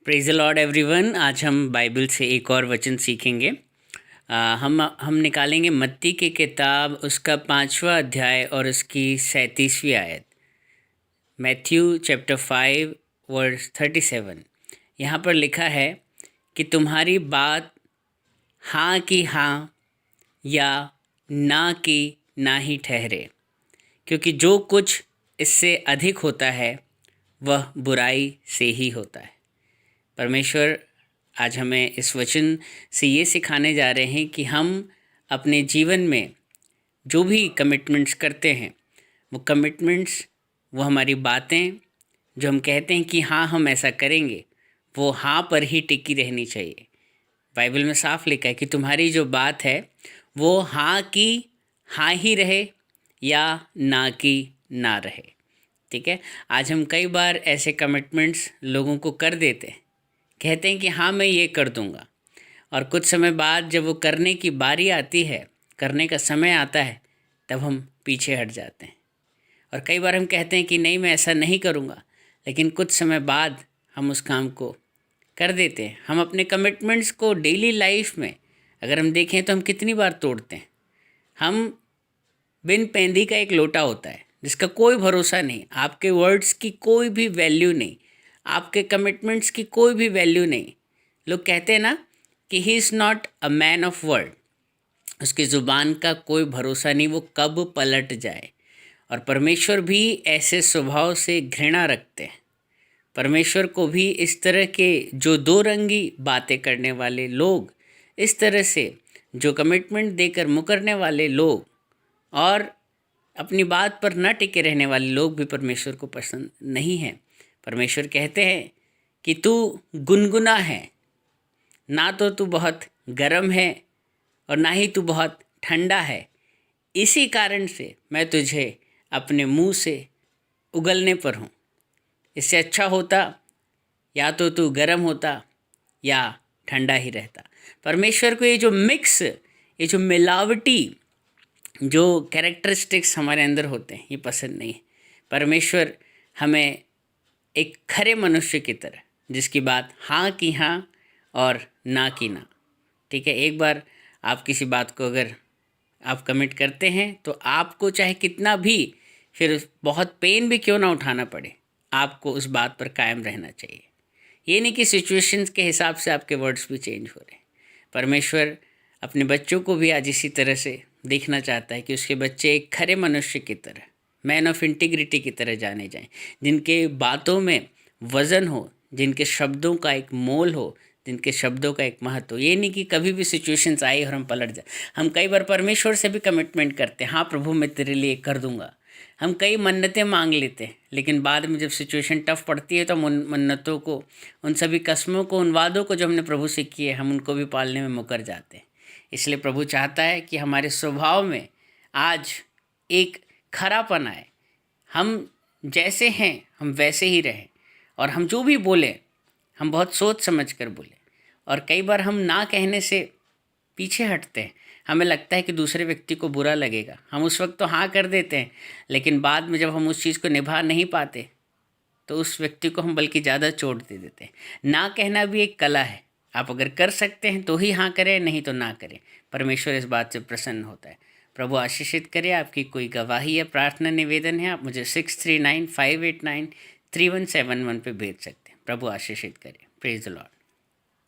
Praise the Lord everyone. आज हम Bible से एक और वचन सीखेंगे। हम निकालेंगे मत्ती की किताब, उसका 5वां अध्याय और उसकी 37वीं आयत। Matthew chapter 5 verse 37। यहाँ पर लिखा है कि तुम्हारी बात हाँ की हाँ या ना की ना ही ठहरे, क्योंकि जो कुछ इससे अधिक होता है वह बुराई से ही होता है। परमेश्वर आज हमें इस वचन से ये सिखाने जा रहे हैं कि हम अपने जीवन में जो भी कमिटमेंट्स करते हैं, वो हमारी बातें जो हम कहते हैं कि हाँ हम ऐसा करेंगे, वो हाँ पर ही टिकी रहनी चाहिए। बाइबल में साफ लिखा है कि तुम्हारी जो बात है वो हाँ की हाँ ही रहे या ना की ना रहे। ठीक है। आज हम कई बार ऐसे कमिटमेंट्स लोगों को कर देते हैं, कहते हैं कि हाँ मैं ये कर दूँगा, और कुछ समय बाद जब वो करने की बारी आती है, करने का समय आता है, तब हम पीछे हट जाते हैं। और कई बार हम कहते हैं कि नहीं मैं ऐसा नहीं करूँगा, लेकिन कुछ समय बाद हम उस काम को कर देते हैं। हम अपने कमिटमेंट्स को डेली लाइफ में अगर हम देखें तो हम कितनी बार तोड़ते हैं। हम बिन पैंदी का एक लोटा होता है जिसका कोई भरोसा नहीं, आपके वर्ड्स की कोई भी वैल्यू नहीं, आपके कमिटमेंट्स की कोई भी वैल्यू नहीं। लोग कहते हैं ना कि he is not a man of word, उसकी ज़ुबान का कोई भरोसा नहीं, वो कब पलट जाए। और परमेश्वर भी ऐसे स्वभाव से घृणा रखते हैं। परमेश्वर को भी इस तरह के जो दो रंगी बातें करने वाले लोग, इस तरह से जो कमिटमेंट देकर मुकरने वाले लोग और अपनी बात पर न टिके रहने वाले लोग भी परमेश्वर को पसंद नहीं हैं। परमेश्वर कहते हैं कि तू गुनगुना है, ना तो तू बहुत गर्म है और ना ही तू बहुत ठंडा है। इसी कारण से मैं तुझे अपने मुंह से उगलने पर हूँ। इससे अच्छा होता या तो तू गर्म होता या ठंडा ही रहता। परमेश्वर को ये जो मिक्स, ये जो मिलावटी जो कैरेक्टरिस्टिक्स हमारे अंदर होते हैं, ये पसंद नहीं है। परमेश्वर हमें एक खरे मनुष्य की तरह, जिसकी बात हाँ की हाँ और ना की ना। ठीक है। एक बार आप किसी बात को अगर आप कमिट करते हैं तो आपको चाहे कितना भी फिर बहुत पेन भी क्यों ना उठाना पड़े, आपको उस बात पर कायम रहना चाहिए। ये नहीं कि सिचुएशंस के हिसाब से आपके वर्ड्स भी चेंज हो रहे हैं। परमेश्वर अपने बच्चों को भी आज इसी तरह से देखना चाहता है कि उसके बच्चे एक खरे मनुष्य की तरह, मैन ऑफ इंटीग्रिटी की तरह जाने जाएं, जिनके बातों में वज़न हो, जिनके शब्दों का एक मोल हो, जिनके शब्दों का एक महत्व हो। ये नहीं कि कभी भी सिचुएशंस आए और हम पलट जाए। हम कई बार परमेश्वर से भी कमिटमेंट करते हैं, हाँ प्रभु मैं तेरे लिए कर दूंगा। हम कई मन्नतें मांग लेते हैं, लेकिन बाद में जब सिचुएशन टफ पड़ती है तो हम उन मन्नतों को, उन सभी कसमों को, उन वादों को जो हमने प्रभु से किए, हम उनको भी पालने में मुकर जाते हैं। इसलिए प्रभु चाहता है कि हमारे स्वभाव में आज एक खरापन आए। हम जैसे हैं हम वैसे ही रहें, और हम जो भी बोलें हम बहुत सोच समझ कर बोलें। और कई बार हम ना कहने से पीछे हटते हैं, हमें लगता है कि दूसरे व्यक्ति को बुरा लगेगा, हम उस वक्त तो हाँ कर देते हैं, लेकिन बाद में जब हम उस चीज़ को निभा नहीं पाते तो उस व्यक्ति को हम बल्कि ज़्यादा चोट दे देते हैं। ना कहना भी एक कला है। आप अगर कर सकते हैं तो ही हाँ करें, नहीं तो ना करें। परमेश्वर इस बात से प्रसन्न होता है। प्रभु आशीषित करे। आपकी कोई गवाही या प्रार्थना निवेदन है, आप मुझे 6395893171 पे भेज सकते हैं। प्रभु आशीषित करे। Praise the Lord.